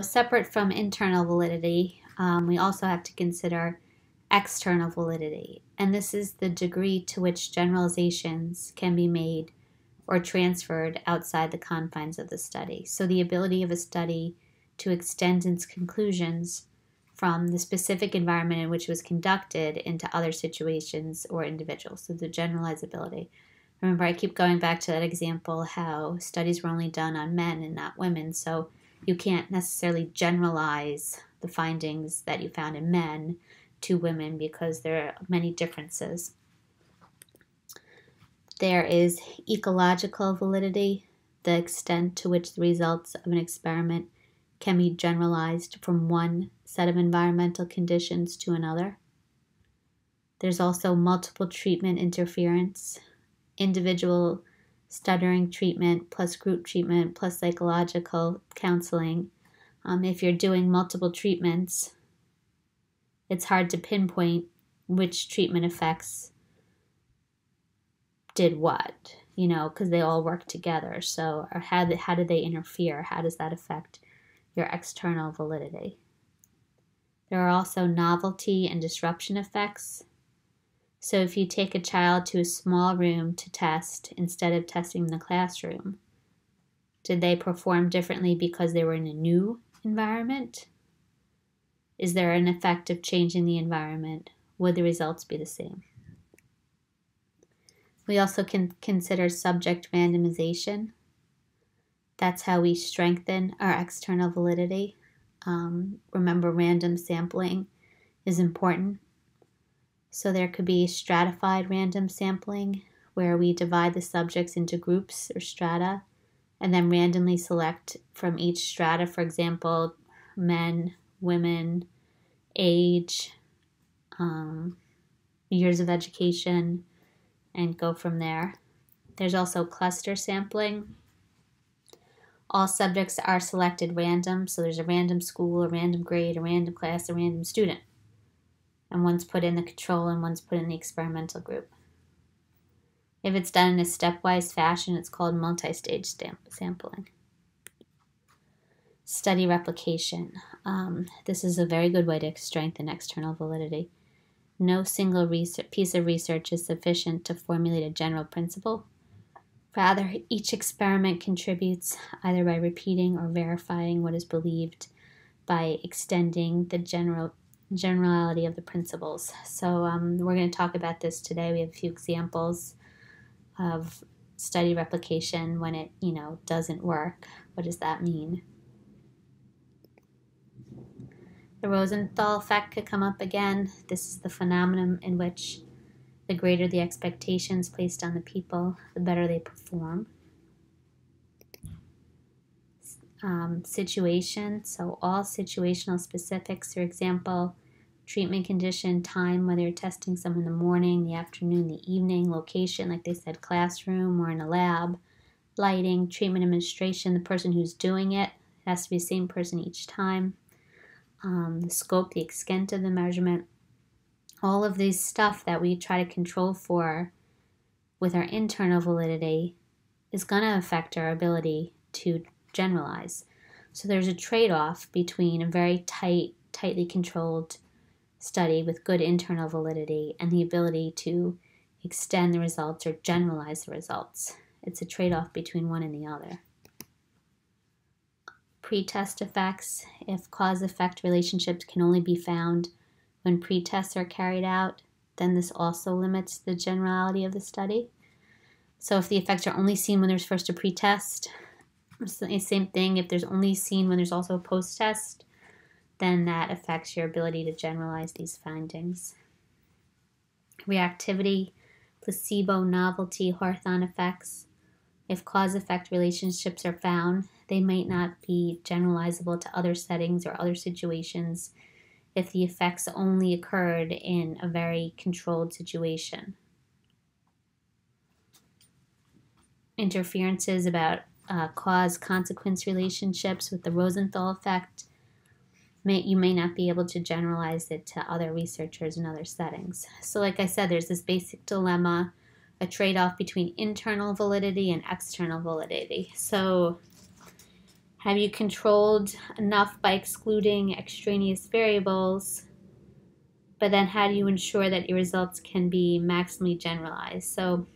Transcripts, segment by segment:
Separate from internal validity, we also have to consider external validity, and this is the degree to which generalizations can be made or transferred outside the confines of the study. So the ability of a study to extend its conclusions from the specific environment in which it was conducted into other situations or individuals. So the generalizability. Remember, I keep going back to that example how studies were only done on men and not women, so you can't necessarily generalize the findings that you found in men to women because there are many differences. There is ecological validity, the extent to which the results of an experiment can be generalized from one set of environmental conditions to another. There's also multiple treatment interference, individual stuttering treatment plus group treatment plus psychological counseling. If you're doing multiple treatments, it's hard to pinpoint which treatment effects did what, because they all work together. So, or how do they interfere? How does that affect your external validity? There are also novelty and disruption effects. So if you take a child to a small room to test instead of testing in the classroom, did they perform differently because they were in a new environment? Is there an effect of changing the environment? Would the results be the same? We also can consider subject randomization. That's how we strengthen our external validity. Remember, random sampling is important. So there could be stratified random sampling, where we divide the subjects into groups or strata, and then randomly select from each strata, for example, men, women, age, years of education, and go from there. There's also cluster sampling. All subjects are selected random, so there's a random school, a random grade, a random class, a random student. And one's put in the control and one's put in the experimental group. If it's done in a stepwise fashion, it's called multi-stage sampling. Study replication. This is a very good way to strengthen external validity. No single piece of research is sufficient to formulate a general principle. Rather, each experiment contributes either by repeating or verifying what is believed by extending the generality of the principles. So we're going to talk about this today. We have a few examples of study replication when it, doesn't work. What does that mean? The Rosenthal effect could come up again. This is the phenomenon in which the greater the expectations placed on the people, the better they perform. Situation, so all situational specifics, for example, treatment condition, time, whether you're testing someone in the morning, the afternoon, the evening, location, like they said, classroom or in a lab, lighting, treatment administration, the person who's doing it has to be the same person each time, the scope, the extent of the measurement, all of these stuff that we try to control for with our internal validity is going to affect our ability to generalize. So there's a trade-off between a very tightly controlled study with good internal validity and the ability to extend the results or generalize the results. It's a trade-off between one and the other. Pretest effects. If cause-effect relationships can only be found when pretests are carried out, then this also limits the generality of the study. So if the effects are only seen when there's first a pretest, same thing, if there's only seen when there's also a post-test, then that affects your ability to generalize these findings. Reactivity, placebo, novelty, Hawthorne effects. If cause-effect relationships are found, they might not be generalizable to other settings or other situations if the effects only occurred in a very controlled situation. Interferences about cause-consequence relationships with the Rosenthal effect, you may not be able to generalize it to other researchers in other settings. So like I said, there's this basic dilemma, a trade-off between internal validity and external validity. So Have you controlled enough by excluding extraneous variables? But then how do you ensure that your results can be maximally generalized? So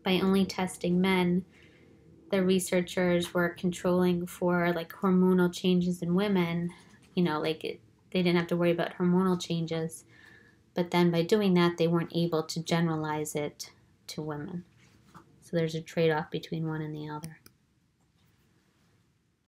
by only testing men, the researchers were controlling for like hormonal changes in women, they didn't have to worry about hormonal changes. But then by doing that, they weren't able to generalize it to women. So there's a trade-off between one and the other.